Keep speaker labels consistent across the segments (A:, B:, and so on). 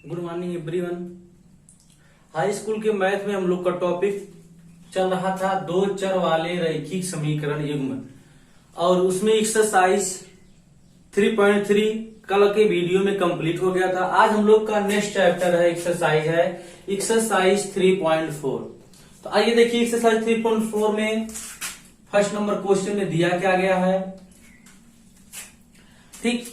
A: Good morning everyone. High school के math में हम लोग का टॉपिक चल रहा था दो चर वाले रैखिक समीकरण युग्म और उसमें एक्सरसाइज 3.3 कल के वीडियो में कंप्लीट हो गया था। आज हम लोग का नेक्स्ट चैप्टर है एक्सरसाइज 3.4। तो आइए देखिए एक्सरसाइज 3.4 में फर्स्ट नंबर क्वेश्चन में दिया क्या गया है। ठीक,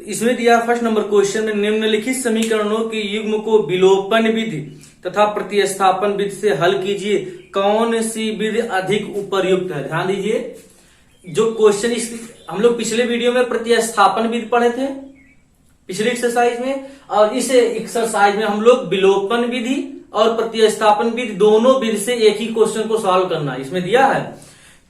A: इसमें दिया फर्स्ट नंबर क्वेश्चन में निम्नलिखित समीकरणों के युग्म को विलोपन विधि तथा प्रतिस्थापन विधि से हल कीजिए, कौन सी विधि अधिक उपयुक्त है। ध्यान दीजिए, जो क्वेश्चन हम लोग पिछले वीडियो में प्रतिस्थापन विधि पढ़े थे पिछले एक्सरसाइज में, और इस एक्सरसाइज में हम लोग विलोपन विधि और प्रतिस्थापन विधि दोनों विधि से एक ही क्वेश्चन को सॉल्व करना। इसमें दिया है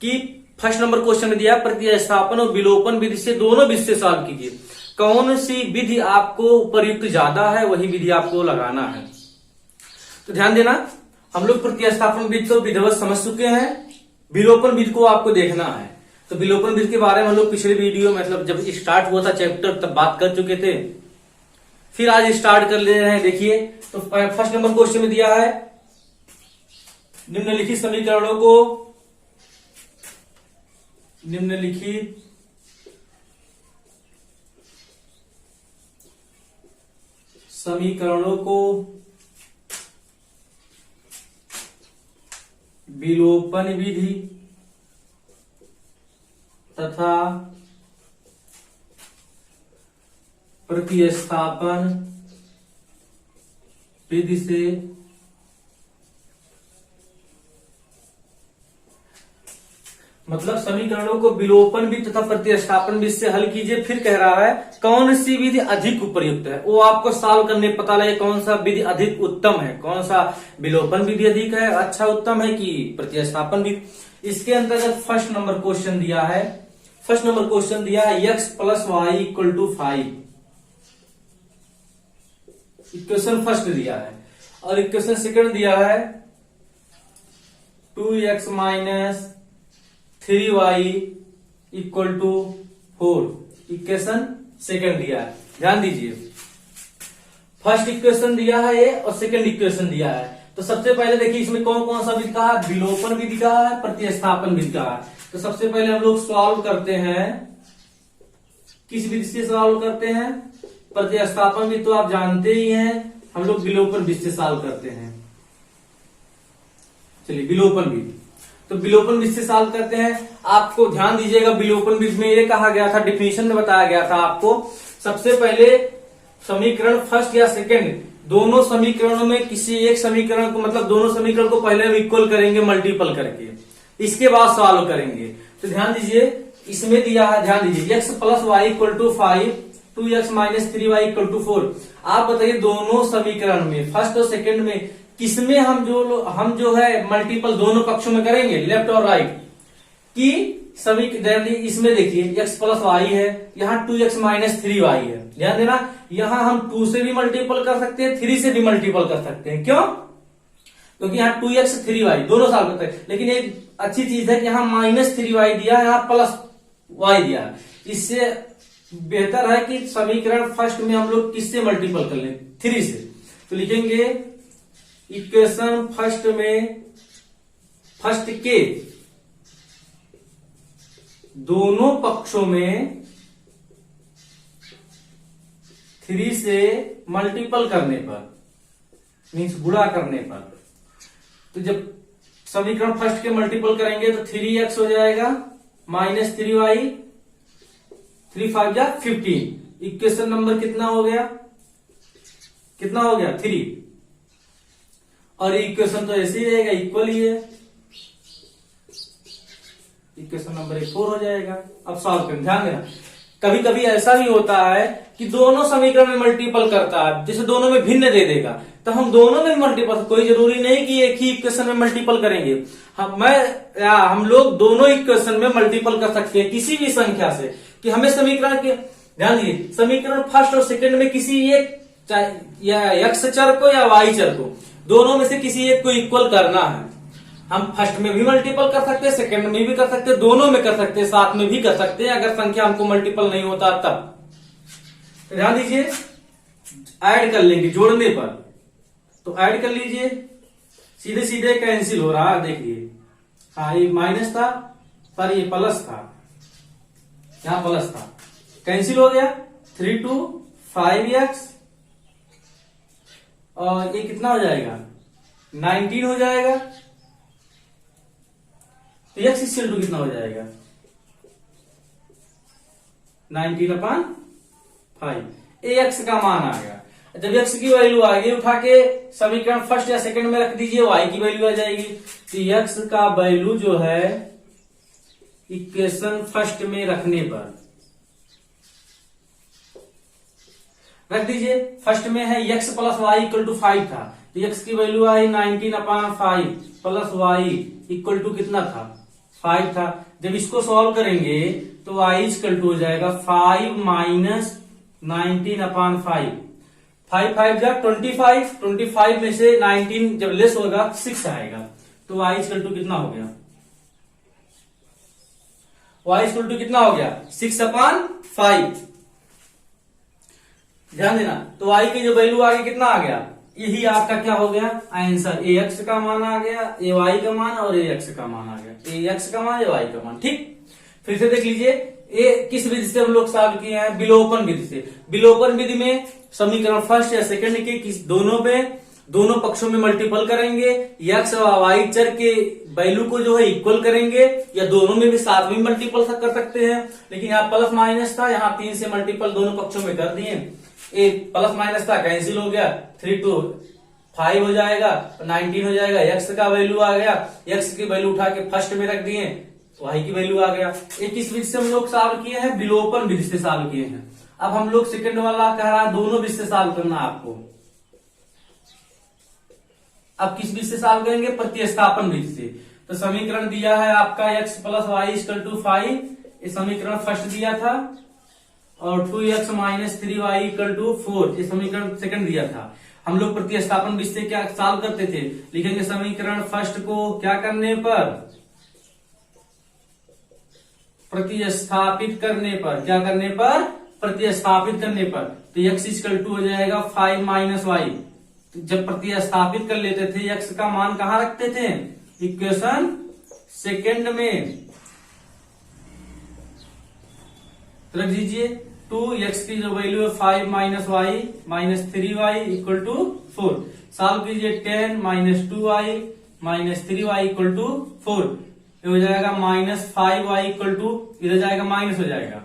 A: कि फर्स्ट नंबर क्वेश्चन में दिया प्रतिस्थापन और विलोपन विधि से दोनों विधि से सॉल्व कीजिए, कौन सी विधि आपको उपयुक्त ज्यादा है वही विधि आपको लगाना है। तो ध्यान देना, हम लोग प्रतिस्थापन विधि तो विधिवत समझ चुके हैं, विलोपन विधि को आपको देखना है। तो विलोपन विधि के बारे में हम लोग पिछले वीडियो मतलब जब स्टार्ट हुआ था चैप्टर तब बात कर चुके थे, फिर आज स्टार्ट कर ले रहे हैं। देखिए, तो फर्स्ट नंबर क्वेश्चन में दिया है निम्नलिखित समीकरणों को विलोपन विधि तथा प्रतिस्थापन विधि से मतलब समीकरणों को विलोपन विधि तथा प्रतिस्थापन विधि से हल कीजिए। फिर कह रहा है कौन सी विधि अधिक उपयुक्त है, वो आपको सॉल्व करने पता लगे कौन सा विधि अधिक उत्तम है, कौन सा विलोपन विधि अधिक है, अच्छा उत्तम है कि प्रतिस्थापन विधि। इसके अंतर्गत फर्स्ट नंबर क्वेश्चन दिया है x + y = 5। इक्वेशन फर्स्ट दिया है और इक्वेशन सेकंड दिया है 2x - 3y = 4। इक्वेशन सेकंड दिया है। ध्यान दीजिए, फर्स्ट इक्वेशन दिया है ये और सेकंड इक्वेशन दिया है। तो सबसे पहले देखिए इसमें कौन कौन सा विधि का है, विलोपन विधि का है, प्रतिस्थापन विधि का है। तो सबसे पहले हम लोग सॉल्व करते हैं, किस विधि से सॉल्व करते हैं, प्रतिस्थापन विधि तो आप जानते ही हैं, हम लोग विलोपन विधि से सॉल्व करते हैं। चलिए विलोपन विधि, तो विलोपन विधि से सॉल्व करते हैं। आपको ध्यान दीजिएगा, विलोपन विधि में ये कहा गया था, डिफिनीशन में बताया गया था आपको, सबसे पहले समीकरण फर्स्ट या सेकंड दोनों समीकरणों में किसी एक समीकरण को मतलब दोनों समीकरण को पहले हम इक्वल करेंगे मल्टीपल करके, इसके बाद सॉल्व करेंगे। तो ध्यान दीजिए, इसमें दिया है, ध्यान दीजिए x + y = 5, 2x - 3y = 4। आप बताइए दोनों समीकरण में फर्स्ट और सेकंड में किसमें हम जो है मल्टीपल दोनों पक्षों में करेंगे, लेफ्ट और राइट की समीकरण। इसमें देखिए x + y है, यहाँ 2x - 3y है। ध्यान देना, यहाँ हम 2 से भी मल्टीपल कर सकते हैं, 3 से भी मल्टीपल कर सकते हैं। क्यों? क्योंकि यहाँ 2x 3y दोनों सॉल्व करते हैं। लेकिन एक अच्छी चीज है कि यहाँ -3y दिया है, यहाँ +y दिया है। इससे बेहतर है कि समीकरण फर्स्ट में हम लोग किससे मल्टीपल कर लें, 3 से। तो लिखेंगे इक्वेशन फर्स्ट में फर्स्ट के दोनों पक्षों में 3 से मल्टीपल करने पर मीन्स गुणा करने पर, तो जब समीकरण फर्स्ट के मल्टीपल करेंगे तो 3x हो जाएगा -3y, 3 5 जा 15। इक्वेशन नंबर कितना हो गया 3। और इक्वेशन तो ऐसे ही रहेगा, इक्वल ही है, इक्वेशन नंबर 4 हो जाएगा। अब सॉल्व करें, ध्यान देना, कभी कभी ऐसा भी होता है कि दोनों समीकरण में मल्टीपल करता है, जैसे दोनों में भिन्न दे देगा, तो हम दोनों में मल्टीपल, कोई जरूरी नहीं कि एक ही इक्वेशन में मल्टीपल करेंगे। हम लोग दोनों इक्वेशन में मल्टीपल कर सकते हैं किसी भी संख्या से, कि हमें समीकरण के, ध्यान दीजिए, समीकरण फर्स्ट और सेकंड में किसी एक या x चर को या y चर को दोनों में से किसी एक को इक्वल करना है। हम फर्स्ट में भी मल्टीपल कर सकते हैं, सेकंड में भी कर सकते हैं, दोनों में कर सकते हैं, साथ में भी कर सकते हैं, अगर संख्या हमको मल्टीपल नहीं होता तब। ध्यान दीजिए, ऐड कर लेंगे जोड़ने पर, तो ऐड कर लीजिए, सीधे सीधे कैंसिल हो रहा है, देखिए। हाँ, ये माइनस था पर ये प्लस था, यहां प्लस था, कैंसिल हो गया। 3 2 5x और ये कितना हो जाएगा, 19 हो जाएगा। तो x इक्वल टू कितना हो जाएगा, 19/5। ये x का मान आ गया। जब x की वैल्यू आ गई, उठा के समीकरण फर्स्ट या सेकंड में रख दीजिए, y की वैल्यू आ जाएगी। तो x का वैल्यू जो है इक्वेशन फर्स्ट में रखने पर रख दीजिए। फर्स्ट में है x plus y equal to 5 था, तो x की वैल्यू आई 19/5 प्लस वाई इक्वल टू कितना था, 5 था। जब इसको सॉल्व करेंगे तो y इक्वल टू हो जाएगा 5 माइनस 19/5। 5 5 जा 25, 25 में से 19 जब लेस होगा 6 आएगा, तो y इक्वल टू कितना हो गया, y इक्वल टू कितना हो गया, 6/5। ध्यान देना, तो y की जो वैल्यू आ गई कितना आ गया, यही आपका क्या हो गया आंसर। ax का मान आ गया, ay का मान और ax का मान आ गया, ax का मान ay का मान। ठीक, फिर से देख लीजिए, ये किस विधि से हम लोग सॉल्व किए हैं, विलोपन विधि से। विलोपन विधि में समीकरण फर्स्ट या सेकंड के दोनों पक्षों में मल्टीपल करेंगे, x और y चर के वैल्यू को जो है इक्वल करेंगे, या दोनों में भी साथ में मल्टीपल कर सकते हैं। लेकिन यहाँ प्लस माइनस था, यहाँ 3 से मल्टीपल दोनों पक्षों में कर दिए। ए प्लस माइनस था, कैंसिल हो गया, 3 2 5 हो जाएगा, 19 हो जाएगा। x का वैल्यू आ गया, x की वैल्यू उठा के फर्स्ट में रख दिए, y की वैल्यू आ गया। एक किस विधि से हम लोग सॉल्व किए हैं, विलोपन विधि से सॉल्व किए हैं। अब हम लोग सेकंड वाला कह रहा है दोनों विधि से सॉल्व करना आपको। अब किस विधि से सॉल्व करेंगे, प्रतिस्थापन विधि से। तो समीकरण दिया है आपका x plus y equal to 5, ये समीकरण फर्स्ट दिया था, और 2x minus 3y equal to 4, ये समीकरण सेकंड दिया था। हम लोग प्रतिस्थापन विधि से क्या सॉल्व करते थे, लिखेंगे समीकरण फर्स्ट को क्या करने पर, प्रतिस्थापित करने पर, क्या करने पर, प्रतिस्थापित करने पर। तो x इक्वल टू हो जाएगा 5 माइनस वाई। जब प्रतिस्थापित कर लेते थे, x का मान कहां रखते थे, इक्वेशन सेकंड में रख दीजिए। 2x की जो वैल्यू है 5 minus y minus 3y equal to 4। Solve कीजिए, 10 minus 2y minus 3y equal to 4, ये हो जाएगा माइनस 5y इक्वल टू, इधर जाएगा माइनस हो जाएगा,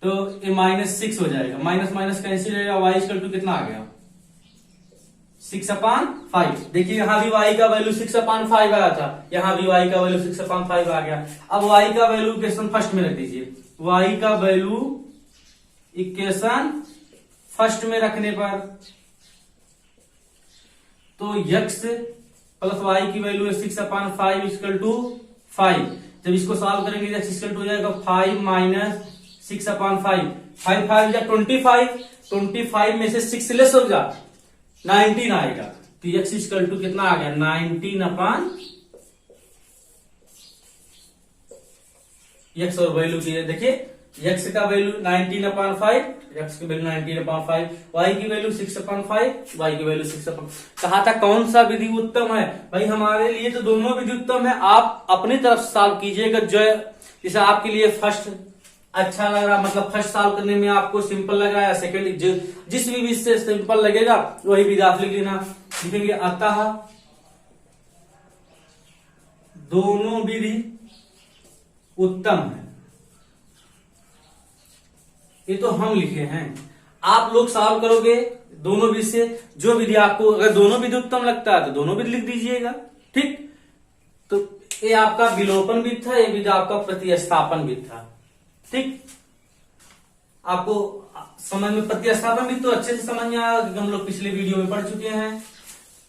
A: तो ये माइनस 6 हो जाएगा। माइनस माइनस कैंसिल हो जाएगा, y इक्वल टू कितना आ गया, 6/5। देखिए यहां भी y का वैल्यू 6/5 आया था, यहां भी y का वैल्यू 6/5 आ गया। अब y का वैल्यू इक्वेशन फर्स्ट में रख दीजिए, y का वैल्यू इक्वेशन फर्स्ट में रखने पर, तो x प्लस y की वैल्यू है 6/5 इक्वल टू 5। जब इसको सॉल्व करेंगे x इक्वल टू हो जाएगा 5 माइनस 6/5। 5 5 या 25, 25 में से 6 लेस हो जा 19 आएगा, तो x इक्वल टू कितना आ गया, 19/, x और वैल्यू की देखिए, x का वैल्यू 19/5, x की वैल्यू 19/5, y की वैल्यू 6/5, y की वैल्यू 6/5। कहा था कौन सा विधि उत्तम है, भाई हमारे लिए तो दोनों विधि उत्तम है। आप अपनी तरफ सॉल्व कीजिएगा, जो जैसे आपके लिए फर्स्ट अच्छा लग रहा, मतलब फर्स्ट सॉल्व करने में आपको सिंपल लग रहा है, या सेकंड जिस भी विधि से सिंपल लगेगा वही विधि आप लिख लेना। लिखेंगे अतः दोनों विधि उत्तम है, ये तो हम लिखे हैं। आप लोग सॉल्व करोगे दोनों विधि से, जो विधि आपको, अगर दोनों विधि उत्तम लगता है तो दोनों विधि लिख दीजिएगा। ठीक, तो ये आपका विलोपन विधि था, ये विधि आपका प्रतिस्थापन विधि था। ठीक, आपको समझ में प्रतिस्थापन विधि तो अच्छे से समझ में आया, हम लोग पिछले वीडियो में पढ़ चुके हैं।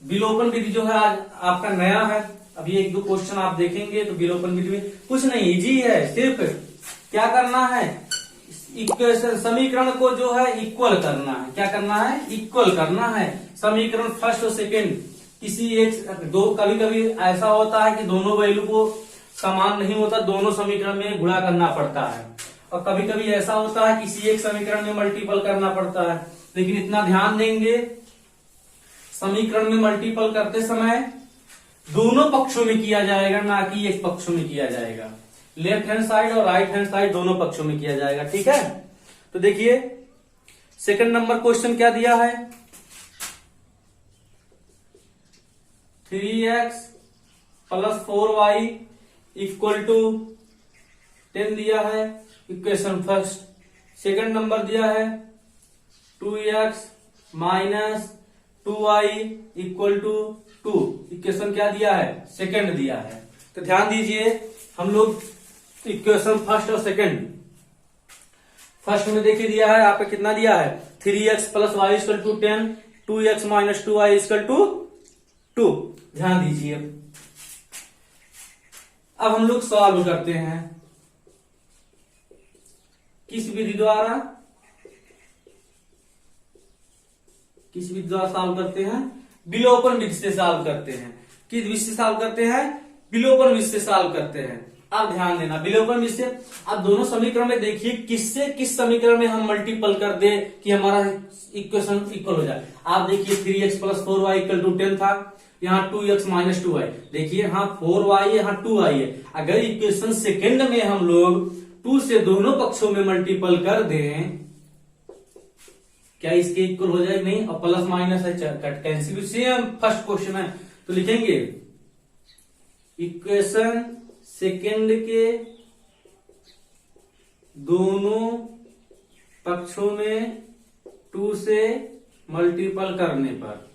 A: विलोपन विधि जो है आज आपका नया है, अभी 1-2 क्वेश्चन आप देखेंगे। तो विलोपन विधि में कुछ नहीं, इजी है, सिर्फ क्या करना है, इक्वेशन समीकरण को जो है इक्वल करना है। क्या करना है, इक्वल करना है। समीकरण फर्स्ट और सेकेंड किसी एक दो, कभी कभी ऐसा होता है कि दोनों वैल्यू को समान नहीं होता, दोनों समीकरण में गुणा करना पड़ता है, और कभी कभी ऐसा होता है किसी एक समीकरण में मल्टीपल करना पड़ता है। लेकिन इतना ध्यान देंगे, समीकरण में मल्टीपल करते समय दोनों पक्षों में किया जाएगा, ना कि एक पक्षों में किया जाएगा। लेफ्ट हैंड साइड और राइट हैंड साइड दोनों पक्षों में किया जाएगा, ठीक है। तो देखिए सेकंड नंबर क्वेश्चन क्या दिया है, 3x plus 4y equal to 10 दिया है, इक्वेशन फर्स्ट। सेकंड नंबर दिया है 2x minus 2y equal to 2, equation क्या दिया है, सेकंड दिया है। तो ध्यान दीजिए, हम लोग इक्वेशन फर्स्ट और सेकंड, फर्स्ट में देखिए दिया है आपको कितना दिया है, 3x plus y equal to 10, 2x minus 2y equal to 2। ध्यान दीजिए, अब हम लोग सॉल्व करते हैं किस विधि द्वारा, किस विधि द्वारा सॉल्व करते हैं, विलोपन विधि से सॉल्व करते हैं। किस विधि से सॉल्व करते हैं, विलोपन विधि से सॉल्व करते हैं। आप ध्यान देना, विलोपन विधि से आप दोनों समीकरण में देखिए किससे किस समीकरण में हम मल्टीपल कर दे कि हमारा इक्वेशन इक्वल हो जाए। आप देखिए 3x plus 4y equal to 10 था, यहाँ 2x माइनस 2y, देखिए यहाँ 4y है, यहाँ 2y है। अगर इक्वेशन सेकेंड में हम लोग 2 से दोनों पक्षों में मल्टीपल कर दें, क्या इसके इक्वल हो जाएगा, नहीं। और प्लस माइनस है, कैंसिल, सेम फर्स्ट क्वेश्चन है। तो लिखेंगे इक्वेशन सेकेंड के दोनों पक्षों में 2 से मल्टीपल करने पर,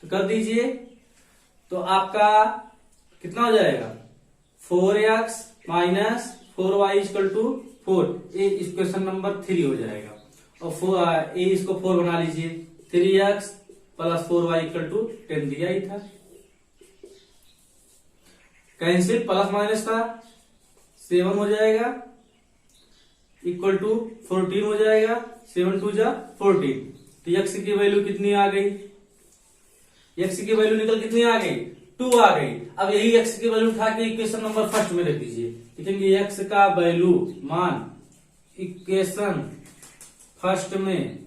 A: तो कर दीजिए, तो आपका कितना हो जाएगा, 4x minus 4y equal to 4, ये इक्वेशन नंबर 3 हो जाएगा। और इसको 4 बना लीजिए, 3x plus 4y equal to 10 दिया ही था, कैंसिल, प्लस माइनस था, 7 हो जाएगा, इक्वल टू 14 हो जाएगा, 7 2 जा 14। तो x की वैल्यू कितनी आ गई, x की वैल्यू निकल कितनी आ गई, 2 आ गई। अब यही x की वैल्यू उठा के इक्वेशन नंबर फर्स्ट में रख दीजिए, लिखेंगे x का वैल्यू मान इक्वेशन फर्स्ट में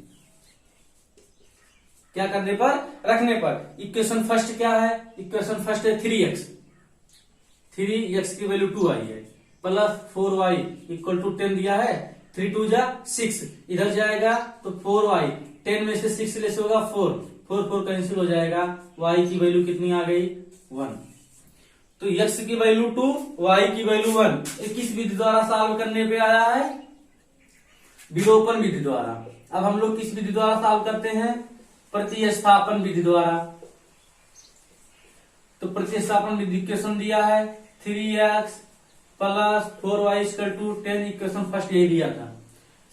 A: क्या करने पर, रखने पर। इक्वेशन फर्स्ट क्या है, इक्वेशन फर्स्ट है 3x, 3x की वैल्यू 2 आई है, प्लस 4y इक्वल टू 10 दिया है, 3 2 जा 6, इधर जाएगा तो 4y, 10 में से 6 लेस होगा 4, 4 कैंसिल हो जाएगा, y की वैल्यू कितनी आ गई, 1। तो x की वैल्यू 2, y की वैल्यू 1। ये किस विधि द्वारा सॉल्व करने पे आया है, विलोपन विधि द्वारा। अब हम लोग किस विधि द्वारा सॉल्व करते हैं, प्रतिस्थापन विधि द्वारा। तो प्रतिस्थापन विधि इक्वेशन दिया है 3x plus 4y equal to 10, equation first यही दिया था।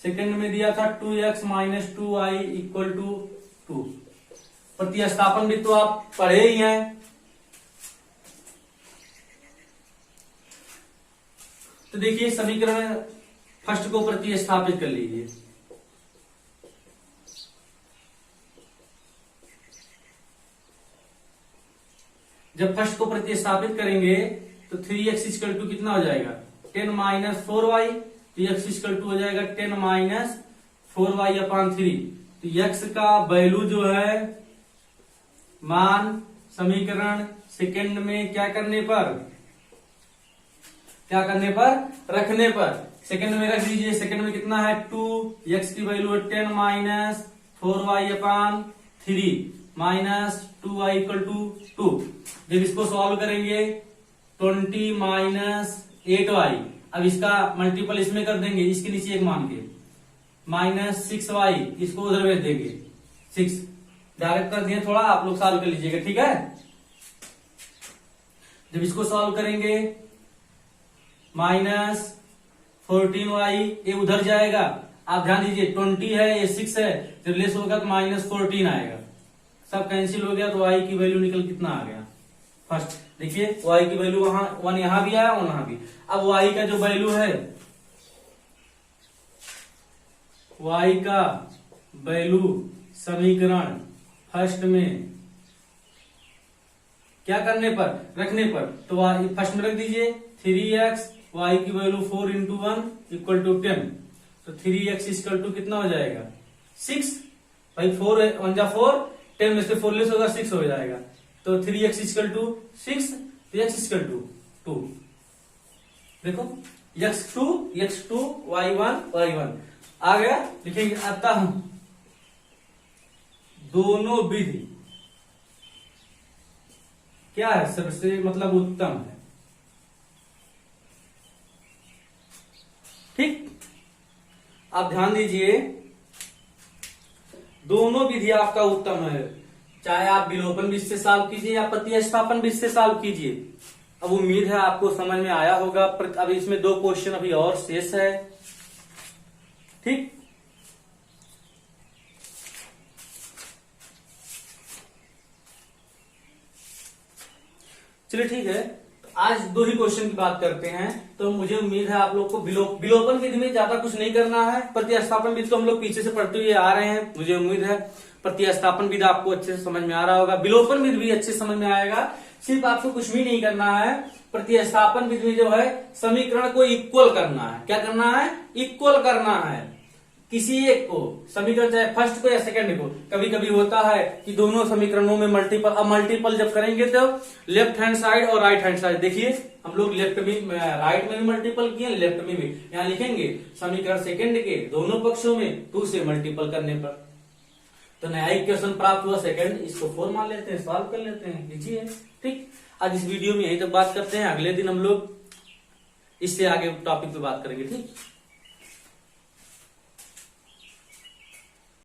A: सेकंड में दिया था 2x minus 2y equal to 2। प्रतिस्थापन भी तो आप पढ़े ही हैं। तो देखिए समीकरण फर्स्ट को प्रतिस्थापित कर लीजिए, जब फर्स्ट को प्रतिस्थापित करेंगे तो 3x इक्वल टू कितना हो जाएगा, 10 माइनस 4y, तो x इक्वल टू हो जाएगा 10 माइनस 4y अपॉन 3। तो x का वैल्यू जो है मान समीकरण सेकंड में क्या करने पर, रखने पर, सेकंड में रख दीजिए। सेकंड में कितना है 2, x की वैल्यू है 10 minus 4y upon 3 minus 2y equal to 2। जब इसको सॉल्व करेंगे 20 माइनस 8y, अब इसका मल्टीपल इसमें कर देंगे, इसके नीचे एक मान के, माइनस 6y, इसको उधर भेज देंगे 6, डायरेक्ट कर दिए, थोड़ा आप लोग सॉल्व कर लीजिएगा, ठीक है। जब इसको सॉल्व करेंगे माइनस 14y, ये उधर जाएगा, आप ध्यान दीजिए 20 है, ये 6 है, जब लेस होगा तो माइनस 14 आएगा, सब कैंसिल हो गया, तो y की वैल्यू निकल कितना आ गया, फर्स्ट। देखिए y की वैल्यू वहां 1 यहां भी आया और वहां भी। अब y का जो वैल्यू है, y का वैल्यू समीकरण फर्स्ट में क्या करने पर, रखने पर, तो फर्स्ट में रख दीजिए 3x, y की वैल्यू 4 इंटू 1 इक्वल टू 10। तो 3x इक्वल टू कितना हो जाएगा 6 भाई 4 1 जा 4, 10 में से 4 लेस होगा 6 हो जाएगा। तो 3x equal to 6, x equal to 2। देखो x2 y1 आ गया। लिखेंगे अतः दोनों विधि क्या है, सबसे मतलब उत्तम है। ठीक, आप ध्यान दीजिए, दोनों विधि आपका उत्तम है, चाहे आप विलोपन विधि से सॉल्व कीजिए या प्रतिस्थापन विधि से सॉल्व कीजिए। अब उम्मीद है आपको समझ में आया होगा। अब इसमें 2 क्वेश्चन अभी और शेष है। ठीक, चलिए ठीक है, तो आज 2 ही क्वेश्चन की बात करते हैं। तो मुझे उम्मीद है आप लोग को विलोपन विधि में ज्यादा कुछ नहीं करना है। प्रतिस्थापन विधि तो हम लोग पीछे से पढ़ते हुए आ रहे हैं। मुझे उम्मीद है प्रतिस्थापन विधि आपको अच्छे से समझ में आ रहा होगा, विलोपन विधि भी अच्छे से समझ में आएगा। सिर्फ आपको कुछ भी नहीं करना है। प्रतिस्थापन विधि में जो है समीकरण को इक्वल करना है। क्या करना है? इक्वल करना है किसी एक को, समीकरण चाहे फर्स्ट को या सेकंड को। कभी कभी होता है कि दोनों समीकरणों में मल्टीपल, अब मल्टीपल जब करेंगे तो लेफ्ट हैंड साइड और राइट हैंड साइड, देखिए हम लोग लेफ्ट में राइट में भी मल्टीपल किए, लेफ्ट में भी। यहाँ लिखेंगे समीकरण सेकंड के दोनों पक्षों में 2 से मल्टीपल करने पर तो नया इक्वेशन प्राप्त हुआ सेकंड। इसको 4 मान लेते हैं, सॉल्व कर लेते हैं, लीजिए। ठीक, आज इस वीडियो में यही तक बात करते हैं। अगले दिन हम लोग इससे आगे टॉपिक पे बात करेंगे। ठीक।